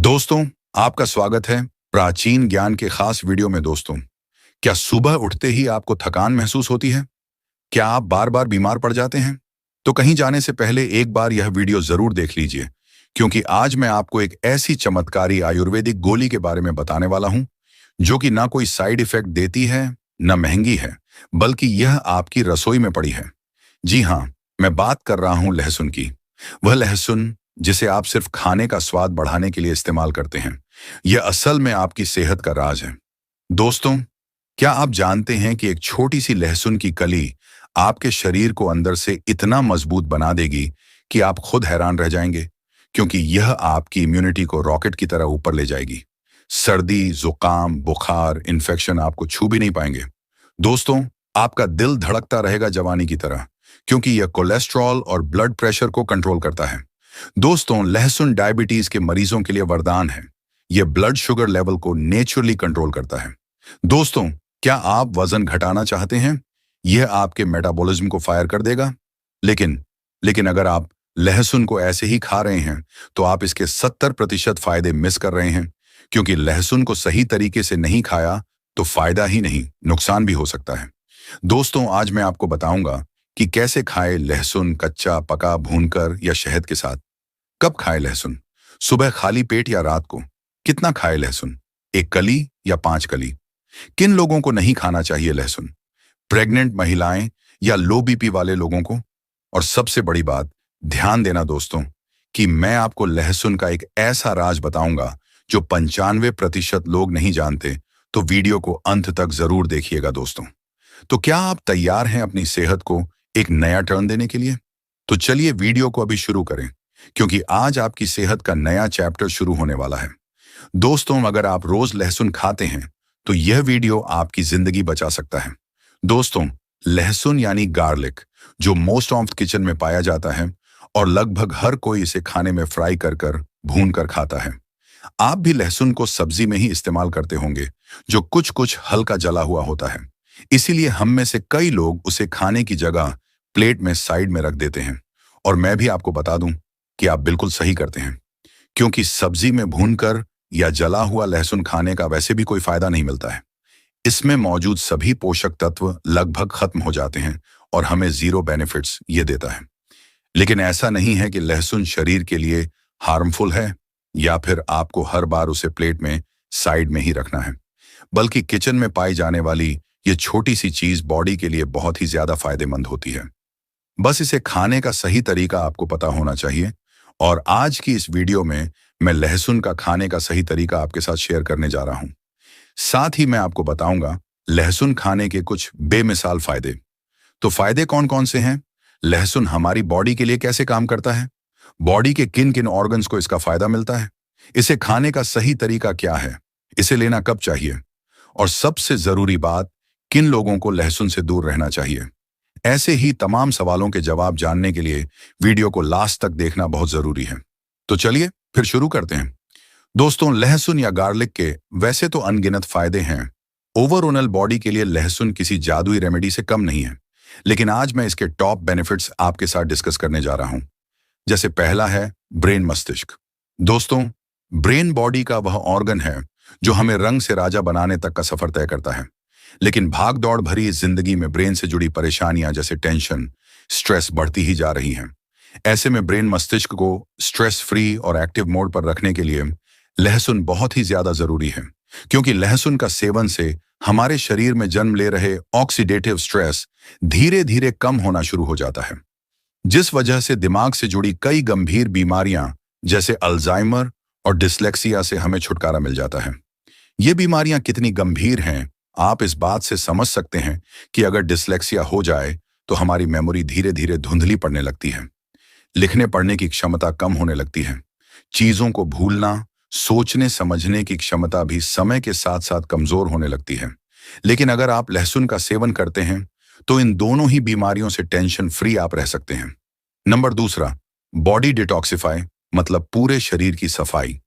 दोस्तों, आपका स्वागत है प्राचीन ज्ञान के खास वीडियो में। दोस्तों, क्या सुबह उठते ही आपको थकान महसूस होती है? क्या आप बार बार बीमार पड़ जाते हैं? तो कहीं जाने से पहले एक बार यह वीडियो जरूर देख लीजिए, क्योंकि आज मैं आपको एक ऐसी चमत्कारी आयुर्वेदिक गोली के बारे में बताने वाला हूं, जो कि ना कोई साइड इफेक्ट देती है, न महंगी है, बल्कि यह आपकी रसोई में पड़ी है। जी हाँ, मैं बात कर रहा हूं लहसुन की। वह लहसुन जिसे आप सिर्फ खाने का स्वाद बढ़ाने के लिए इस्तेमाल करते हैं। यह असल में आपकी सेहत का राज है। दोस्तों, क्या आप जानते हैं कि एक छोटी सी लहसुन की कली आपके शरीर को अंदर से इतना मजबूत बना देगी कि आप खुद हैरान रह जाएंगे, क्योंकि यह आपकी इम्यूनिटी को रॉकेट की तरह ऊपर ले जाएगी। सर्दी, जुकाम, बुखार, इन्फेक्शन आपको छू भी नहीं पाएंगे। दोस्तों, आपका दिल धड़कता रहेगा जवानी की तरह, क्योंकि यह कोलेस्ट्रॉल और ब्लड प्रेशर को कंट्रोल करता है। दोस्तों, लहसुन डायबिटीज के मरीजों के लिए वरदान है। यह ब्लड शुगर लेवल को नेचुरली कंट्रोल करता है। दोस्तों, क्या आप वजन घटाना चाहते हैं? यह आपके मेटाबॉलिज्म को फायर कर देगा। लेकिन लेकिन अगर आप लहसुन को ऐसे ही खा रहे हैं, तो आप इसके 70% फायदे मिस कर रहे हैं, क्योंकि लहसुन को सही तरीके से नहीं खाया तो फायदा ही नहीं, नुकसान भी हो सकता है। दोस्तों, आज मैं आपको बताऊंगा कि कैसे खाएं लहसुन, कच्चा, पका, भूनकर या शहद के साथ। कब खाएं लहसुन? सुबह खाली पेट या रात को? कितना खाएं लहसुन? एक कली या 5 कली? किन लोगों को नहीं खाना चाहिए लहसुन? प्रेग्नेंट महिलाएं या लो बीपी वाले लोगों को? और सबसे बड़ी बात, ध्यान देना दोस्तों, कि मैं आपको लहसुन का एक ऐसा राज बताऊंगा जो 95% लोग नहीं जानते। तो वीडियो को अंत तक जरूर देखिएगा दोस्तों। तो क्या आप तैयार हैं अपनी सेहत को एक नया टर्न देने के लिए? तो चलिए वीडियो को अभी शुरू करें, क्योंकि आज आपकी सेहत का नया चैप्टर शुरू होने वाला है। दोस्तों, अगर आप रोज लहसुन खाते हैं, तो यह वीडियो आपकी जिंदगी बचा सकता है। दोस्तों, लहसुन यानी गार्लिक, जो मोस्ट ऑफ किचन में पाया जाता है और लगभग हर कोई इसे खाने में फ्राई कर भून कर खाता है। आप भी लहसुन को सब्जी में ही इस्तेमाल करते होंगे, जो कुछ कुछ हल्का जला हुआ होता है। इसीलिए हम में से कई लोग उसे खाने की जगह प्लेट में साइड में रख देते हैं। और मैं भी आपको बता दूं कि आप बिल्कुल सही करते हैं, क्योंकि सब्जी में भूनकर या जला हुआ लहसुन खाने का वैसे भी कोई फायदा नहीं मिलता है। इसमें मौजूद सभी पोषक तत्व लगभग खत्म हो जाते हैं और हमें जीरो बेनिफिट्स ये देता है। लेकिन ऐसा नहीं है कि लहसुन शरीर के लिए हार्मफुल है, या फिर आपको हर बार उसे प्लेट में साइड में ही रखना है। बल्कि किचन में पाई जाने वाली ये छोटी सी चीज बॉडी के लिए बहुत ही ज्यादा फायदेमंद होती है। बस इसे खाने का सही तरीका आपको पता होना चाहिए। और आज की इस वीडियो में मैं लहसुन का खाने का सही तरीका आपके साथ शेयर करने जा रहा हूं। साथ ही मैं आपको बताऊंगा लहसुन खाने के कुछ बेमिसाल फायदे। तो फायदे कौन कौन से हैं? लहसुन हमारी बॉडी के लिए कैसे काम करता है? बॉडी के किन किन ऑर्गन्स को इसका फायदा मिलता है? इसे खाने का सही तरीका क्या है? इसे लेना कब चाहिए? और सबसे जरूरी बात, किन लोगों को लहसुन से दूर रहना चाहिए? ऐसे ही तमाम सवालों के जवाब जानने के लिए वीडियो को लास्ट तक देखना बहुत जरूरी है। तो चलिए फिर शुरू करते हैं। दोस्तों, लहसुन या गार्लिक के वैसे तो अनगिनत फायदे हैं। ओवरऑल बॉडी के लिए लहसुन किसी जादुई रेमेडी से कम नहीं है। लेकिन आज मैं इसके टॉप बेनिफिट्स आपके साथ डिस्कस करने जा रहा हूं। जैसे पहला है ब्रेन, मस्तिष्क। दोस्तों, ब्रेन बॉडी का वह ऑर्गन है जो हमें रंग से राजा बनाने तक का सफर तय करता है। लेकिन भाग दौड़ भरी इस जिंदगी में ब्रेन से जुड़ी परेशानियां जैसे टेंशन, स्ट्रेस बढ़ती ही जा रही हैं। ऐसे में ब्रेन मस्तिष्क को स्ट्रेस फ्री और एक्टिव मोड पर रखने के लिए लहसुन बहुत ही ज्यादा जरूरी है, क्योंकि लहसुन का सेवन से हमारे शरीर में जन्म ले रहे ऑक्सीडेटिव स्ट्रेस धीरे धीरे कम होना शुरू हो जाता है, जिस वजह से दिमाग से जुड़ी कई गंभीर बीमारियां जैसे अल्जाइमर और डिसलेक्सिया से हमें छुटकारा मिल जाता है। ये बीमारियां कितनी गंभीर हैं, आप इस बात से समझ सकते हैं कि अगर डिसलेक्सिया हो जाए तो हमारी मेमोरी धीरे धीरे धुंधली पड़ने लगती है, लिखने पढ़ने की क्षमता कम होने लगती है, चीजों को भूलना, सोचने समझने की क्षमता भी समय के साथ साथ कमजोर होने लगती है। लेकिन अगर आप लहसुन का सेवन करते हैं, तो इन दोनों ही बीमारियों से टेंशन फ्री आप रह सकते हैं। नंबर दूसरा, बॉडी डिटॉक्सिफाई, मतलब पूरे शरीर की सफाई।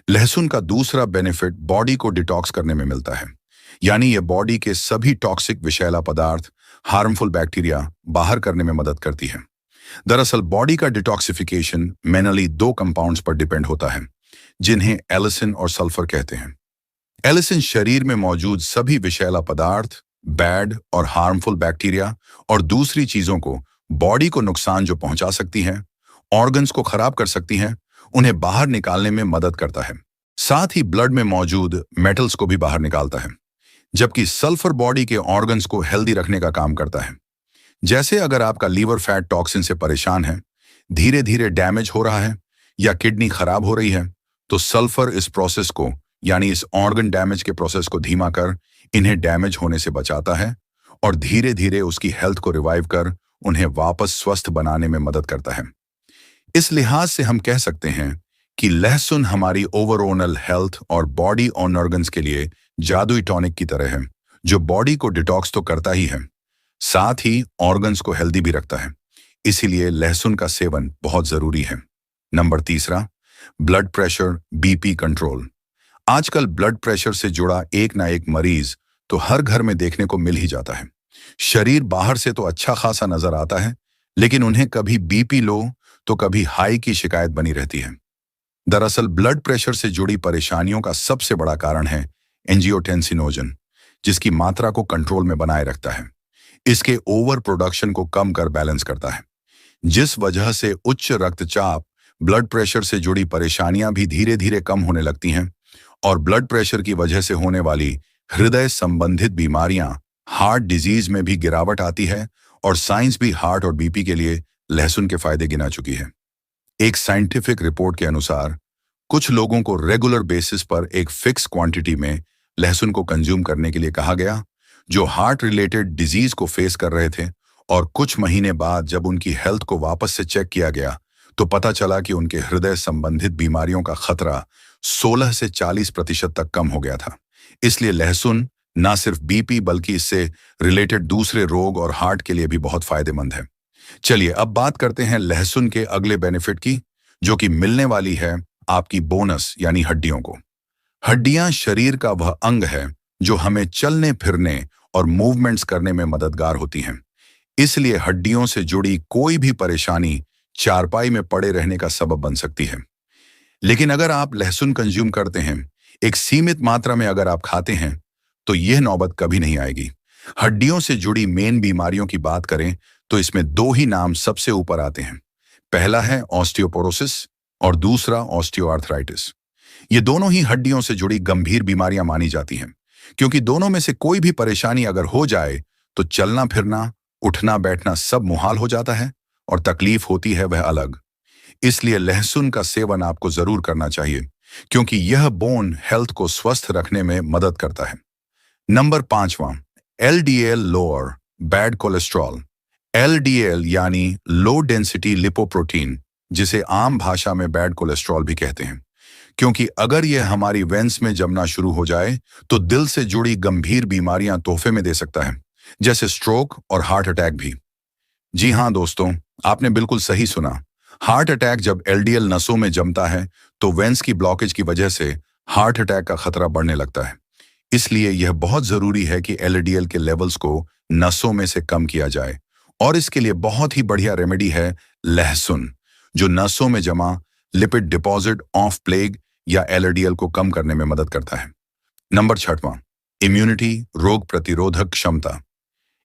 लहसुन का दूसरा बेनिफिट बॉडी को डिटॉक्स करने में मिलता है, यानी यह बॉडी के सभी टॉक्सिक विषैला पदार्थ, हार्मफुल बैक्टीरिया बाहर करने में मदद करती है। दरअसल बॉडी का डिटॉक्सिफिकेशन मेनली 2 कंपाउंड्स पर डिपेंड होता है, जिन्हें एलिसिन और सल्फर कहते हैं। एलिसिन शरीर में मौजूद सभी विषैला पदार्थ, बैड और हार्मफुल बैक्टीरिया और दूसरी चीजों को बॉडी को नुकसान जो पहुंचा सकती हैं, ऑर्गन्स को खराब कर सकती हैं, उन्हें बाहर निकालने में मदद करता है। साथ ही ब्लड में मौजूद मेटल्स को भी बाहर निकालता है। जबकि सल्फर बॉडी के ऑर्गन्स को हेल्दी रखने का काम करता है। जैसे अगर आपका लीवर फैट टॉक्सिन से परेशान है, धीरे धीरे डैमेज हो रहा है या किडनी खराब हो रही है, तो सल्फर इस प्रोसेस को, यानी इस ऑर्गन डैमेज के प्रोसेस को धीमा कर इन्हें डैमेज होने से बचाता है और धीरे धीरे उसकी हेल्थ को रिवाइव कर उन्हें वापस स्वस्थ बनाने में मदद करता है। इस लिहाज से हम कह सकते हैं कि लहसुन हमारी ओवरऑल हेल्थ और बॉडी ऑन ऑर्गन्स के लिए जादुई टॉनिक की तरह है, जो बॉडी को डिटॉक्स तो करता ही है, साथ ही ऑर्गन्स को हेल्दी भी रखता है। इसीलिए लहसुन का सेवन बहुत जरूरी है। नंबर तीसरा, ब्लड प्रेशर, बीपी कंट्रोल। आजकल ब्लड प्रेशर से जुड़ा एक ना एक मरीज तो हर घर में देखने को मिल ही जाता है। शरीर बाहर से तो अच्छा खासा नजर आता है, लेकिन उन्हें कभी बीपी लो तो कभी हाई की शिकायत बनी रहती है। दरअसल ब्लड प्रेशर से जुड़ी परेशानियों का सबसे बड़ा कारण है एंजियोटेंसिनोजन, जिसकी मात्रा को कंट्रोल में बनाए रखता है। इसके ओवर प्रोडक्शन को कम कर बैलेंस करता है, जिस वजह से उच्च रक्तचाप, ब्लड प्रेशर से जुड़ी परेशानियां भी धीरे धीरे कम होने लगती हैं और ब्लड प्रेशर की वजह से होने वाली हृदय संबंधित बीमारियां, हार्ट डिजीज में भी गिरावट आती है और साइंस भी हार्ट और बीपी के लिए लहसुन के फायदे गिना चुकी है। एक साइंटिफिक रिपोर्ट के अनुसार कुछ लोगों को रेगुलर बेसिस पर एक फिक्स क्वांटिटी में लहसुन को कंज्यूम करने के लिए कहा गया, जो हार्ट रिलेटेड डिजीज को फेस कर रहे थे, और कुछ महीने बाद जब उनकी हेल्थ को वापस से चेक किया गया तो पता चला कि उनके हृदय संबंधित बीमारियों का खतरा 16 से 40% तक कम हो गया था। इसलिए लहसुन न सिर्फ बीपी बल्कि इससे रिलेटेड दूसरे रोग और हार्ट के लिए भी बहुत फायदेमंद है। चलिए अब बात करते हैं लहसुन के अगले बेनिफिट की, जो कि मिलने वाली है आपकी बोनस यानी हड्डियों को। हड्डियां शरीर का वह अंग है जो हमें चलने फिरने और मूवमेंट्स करने में मददगार होती हैं। इसलिए हड्डियों से जुड़ी कोई भी परेशानी चारपाई में पड़े रहने का सबब बन सकती है। लेकिन अगर आप लहसुन कंज्यूम करते हैं, एक सीमित मात्रा में अगर आप खाते हैं, तो यह नौबत कभी नहीं आएगी। हड्डियों से जुड़ी मेन बीमारियों की बात करें तो इसमें दो ही नाम सबसे ऊपर आते हैं। पहला है ऑस्टियोपोरोसिस और दूसरा ऑस्टियोआर्थराइटिस। ये दोनों ही हड्डियों से जुड़ी गंभीर बीमारियां मानी जाती हैं, क्योंकि दोनों में से कोई भी परेशानी अगर हो जाए तो चलना फिरना, उठना बैठना सब मुहाल हो जाता है और तकलीफ होती है वह अलग। इसलिए लहसुन का सेवन आपको जरूर करना चाहिए, क्योंकि यह बोन हेल्थ को स्वस्थ रखने में मदद करता है। नंबर 5वां, LDL lower, bad cholesterol. LDL यानी लो डेंसिटी लिपोप्रोटीन, जिसे आम भाषा में बैड कोलेस्ट्रॉल भी कहते हैं, क्योंकि अगर यह हमारी वेंस में जमना शुरू हो जाए तो दिल से जुड़ी गंभीर बीमारियां तोहफे में दे सकता है, जैसे स्ट्रोक और हार्ट अटैक भी। जी हाँ दोस्तों, आपने बिल्कुल सही सुना। हार्ट अटैक जब एलडीएल नसों में जमता है तो वेंस की ब्लॉकेज की वजह से हार्ट अटैक का खतरा बढ़ने लगता है। इसलिए यह बहुत जरूरी है कि एलडीएल के लेवल्स को नसों में से कम किया जाए, और इसके लिए बहुत ही बढ़िया रेमेडी है लहसुन, जो नसों में जमा लिपिड डिपॉजिट ऑफ प्लेग या एलडीएल को कम करने में मदद करता है। नंबर 6वां, इम्यूनिटी, रोग प्रतिरोधक क्षमता।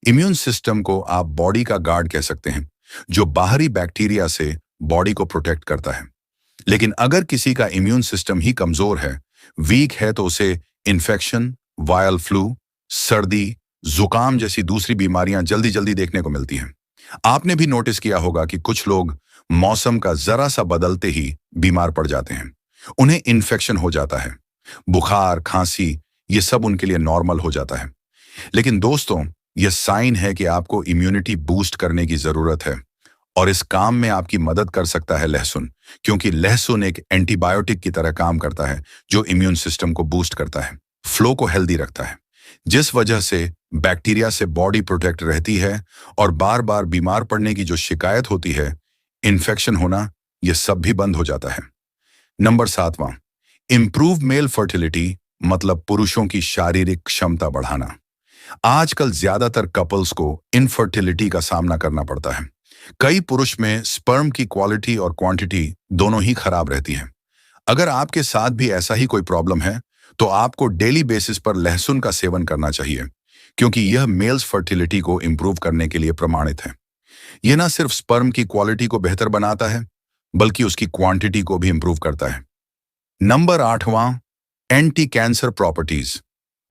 इम्यून सिस्टम को आप बॉडी का गार्ड कह सकते हैं, जो बाहरी बैक्टीरिया से बॉडी को प्रोटेक्ट करता है। लेकिन अगर किसी का इम्यून सिस्टम ही कमजोर है, वीक है, तो उसे इन्फेक्शन, वायरल फ्लू, सर्दी, जुकाम जैसी दूसरी बीमारियां जल्दी जल्दी देखने को मिलती हैं। आपने भी नोटिस किया होगा कि कुछ लोग मौसम का जरा सा बदलते ही बीमार पड़ जाते हैं, उन्हें इन्फेक्शन हो जाता है, बुखार, खांसी, ये सब उनके लिए नॉर्मल हो जाता है। लेकिन दोस्तों, यह साइन है कि आपको इम्यूनिटी बूस्ट करने की जरूरत है, और इस काम में आपकी मदद कर सकता है लहसुन, क्योंकि लहसुन एक एंटीबायोटिक की तरह काम करता है, जो इम्यून सिस्टम को बूस्ट करता है, फ्लो को हेल्दी रखता है, जिस वजह से बैक्टीरिया से बॉडी प्रोटेक्ट रहती है और बार बार बीमार पड़ने की जो शिकायत होती है, इन्फेक्शन होना, यह सब भी बंद हो जाता है। नंबर 7वां, इंप्रूव मेल फर्टिलिटी, मतलब पुरुषों की शारीरिक क्षमता बढ़ाना। आजकल ज्यादातर कपल्स को इनफर्टिलिटी का सामना करना पड़ता है। कई पुरुष में स्पर्म की क्वालिटी और क्वांटिटी दोनों ही खराब रहती है। अगर आपके साथ भी ऐसा ही कोई प्रॉब्लम है, तो आपको डेली बेसिस पर लहसुन का सेवन करना चाहिए, क्योंकि यह मेल्स फर्टिलिटी को इंप्रूव करने के लिए प्रमाणित है। यह ना सिर्फ स्पर्म की क्वालिटी को बेहतर बनाता है, बल्कि उसकी क्वांटिटी को भी इंप्रूव करता है। नंबर 8वां, एंटी कैंसर प्रॉपर्टीज।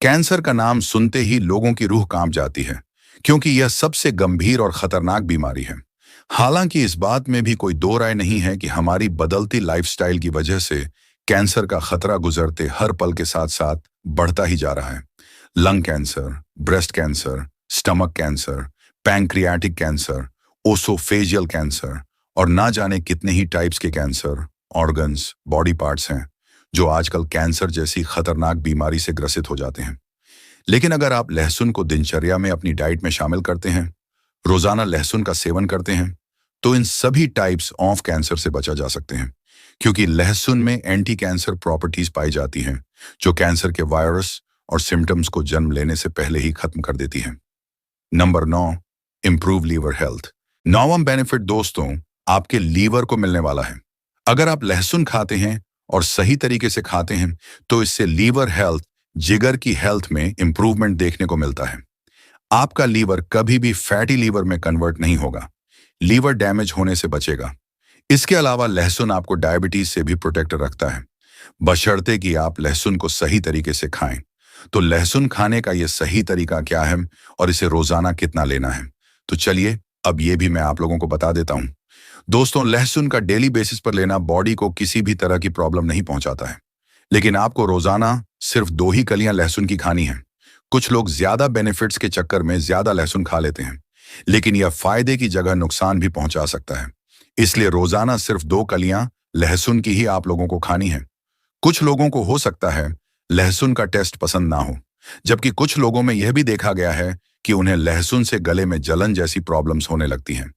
कैंसर का नाम सुनते ही लोगों की रूह कांप जाती है, क्योंकि यह सबसे गंभीर और खतरनाक बीमारी है। हालांकि इस बात में भी कोई दो राय नहीं है कि हमारी बदलती लाइफस्टाइल की वजह से कैंसर का खतरा गुजरते हर पल के साथ साथ बढ़ता ही जा रहा है। Lung cancer, breast cancer, stomach cancer, pancreatic cancer, oesophageal cancer और ना जाने कितने ही टाइप्स के कैंसर, ऑर्गन्स, बॉडी पार्ट्स हैं जो आजकल कैंसर जैसी खतरनाक बीमारी से ग्रसित हो जाते हैं। लेकिन अगर आप लहसुन को दिनचर्या में अपनी डाइट में शामिल करते हैं, रोजाना लहसुन का सेवन करते हैं, तो इन सभी टाइप्स ऑफ कैंसर से बचा जा सकते हैं, क्योंकि लहसुन में एंटी कैंसर प्रॉपर्टीज पाई जाती हैं जो कैंसर के वायरस और सिम्टम्स को जन्म लेने से पहले ही खत्म कर देती हैं। Number 9, improve liver health. 9वां बेनिफिट दोस्तों आपके लीवर को मिलने वाला है। अगर आप लहसुन खाते हैं और सही तरीके से खाते हैं, तो इससे लीवर हेल्थ, जिगर की हेल्थ में इंप्रूवमेंट देखने को मिलता है। आपका लीवर कभी भी फैटी लीवर में कन्वर्ट नहीं होगा, लीवर डैमेज होने से बचेगा। इसके अलावा लहसुन आपको डायबिटीज से भी प्रोटेक्ट रखता है, बशर्ते कि आप लहसुन को सही तरीके से खाएं। तो लहसुन खाने का यह सही तरीका क्या है और इसे रोजाना कितना लेना है, तो चलिए अब ये भी मैं आप लोगों को बता देता हूं। दोस्तों, लहसुन का डेली बेसिस पर लेना बॉडी को किसी भी तरह की प्रॉब्लम नहीं पहुंचाता है, लेकिन आपको रोजाना सिर्फ 2 ही कलियां लहसुन की खानी है। कुछ लोग ज्यादा बेनिफिट्स के चक्कर में ज्यादा लहसुन खा लेते हैं, लेकिन यह फायदे की जगह नुकसान भी पहुंचा सकता है। इसलिए रोजाना सिर्फ 2 कलियां लहसुन की ही आप लोगों को खानी है। कुछ लोगों को हो सकता है लहसुन का टेस्ट पसंद ना हो, जबकि कुछ लोगों में यह भी देखा गया है कि उन्हें लहसुन से गले में जलन जैसी प्रॉब्लम्स होने लगती हैं,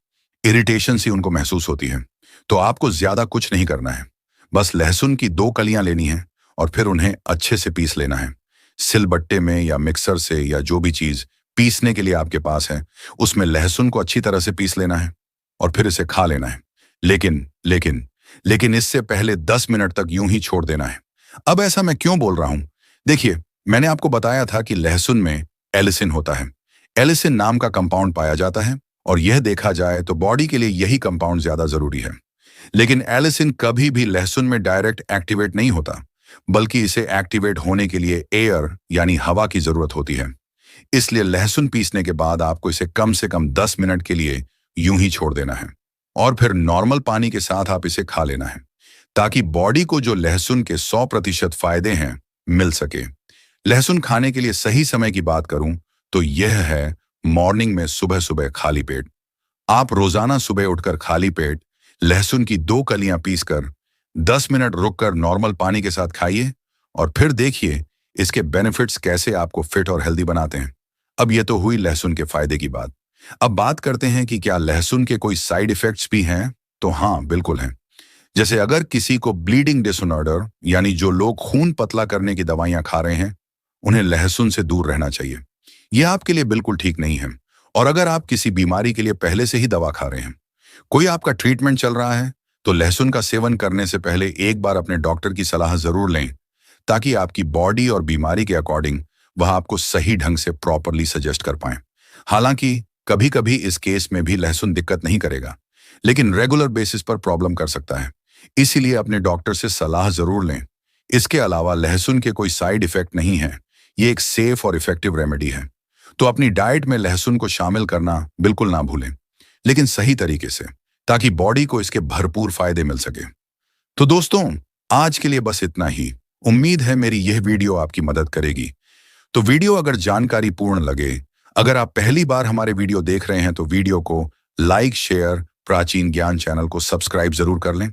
इरिटेशन सी उनको महसूस होती है। तो आपको ज्यादा कुछ नहीं करना है, बस लहसुन की 2 कलियां लेनी है और फिर उन्हें अच्छे से पीस लेना है। सिलबट्टे में या मिक्सर से या जो भी चीज पीसने के लिए आपके पास है, उसमें लहसुन को अच्छी तरह से पीस लेना है और फिर इसे खा लेना है। लेकिन लेकिन लेकिन इससे पहले 10 मिनट तक यूं ही छोड़ देना है। अब ऐसा मैं क्यों बोल रहा हूं? देखिए, मैंने आपको बताया था कि लहसुन में एलिसिन होता है। एलिसिन नाम का कंपाउंड पाया जाता है और यह देखा जाए तो बॉडी के लिए यही कंपाउंड ज्यादा जरूरी है। लेकिन एलिसिन कभी भी लहसुन में डायरेक्ट एक्टिवेट नहीं होता, बल्कि इसे एक्टिवेट होने के लिए एयर यानी हवा की जरूरत होती है। इसलिए लहसुन पीसने के बाद आपको इसे कम से कम 10 मिनट के लिए यूं ही छोड़ देना है और फिर नॉर्मल पानी के साथ आप इसे खा लेना है, ताकि बॉडी को जो लहसुन के 100% फायदे हैं मिल सके। लहसुन खाने के लिए सही समय की बात करूं तो यह है मॉर्निंग में सुबह सुबह खाली पेट। आप रोजाना सुबह उठकर खाली पेट लहसुन की 2 कलियां पीसकर 10 मिनट रुककर नॉर्मल पानी के साथ खाइए और फिर देखिए इसके बेनिफिट्स कैसे आपको फिट और हेल्दी बनाते हैं। अब यह तो हुई लहसुन के फायदे की बात। अब बात करते हैं कि क्या लहसुन के कोई साइड इफेक्ट्स भी हैं? तो हाँ, बिल्कुल हैं। जैसे अगर किसी को ब्लीडिंग डिसऑर्डर यानी जो लोग खून पतला करने की दवाइयां खा रहे हैं, उन्हें लहसुन से दूर रहना चाहिए। यह आपके लिए बिल्कुल ठीक नहीं है। और अगर आप किसी बीमारी के लिए पहले से ही दवा खा रहे हैं, कोई आपका ट्रीटमेंट चल रहा है, तो लहसुन का सेवन करने से पहले एक बार अपने डॉक्टर की सलाह जरूर लें, ताकि आपकी बॉडी और बीमारी के अकॉर्डिंग वह आपको सही ढंग से प्रॉपरली सजेस्ट कर पाए। हालांकि कभी कभी इस केस में भी लहसुन दिक्कत नहीं करेगा, लेकिन रेगुलर बेसिस पर प्रॉब्लम कर सकता है। इसीलिए अपने डॉक्टर से सलाह जरूर लें। इसके अलावा लहसुन के कोई साइड इफेक्ट नहीं है, ये एक सेफ और इफेक्टिव रेमेडी है। तो अपनी डाइट में लहसुन को शामिल करना बिल्कुल ना भूलें, लेकिन सही तरीके से, ताकि बॉडी को इसके भरपूर फायदे मिल सके। तो दोस्तों, आज के लिए बस इतना ही। उम्मीद है मेरी यह वीडियो आपकी मदद करेगी। तो वीडियो अगर जानकारी पूर्ण लगे, अगर आप पहली बार हमारे वीडियो देख रहे हैं, तो वीडियो को लाइक, शेयर, प्राचीन ज्ञान चैनल को सब्सक्राइब जरूर कर लें।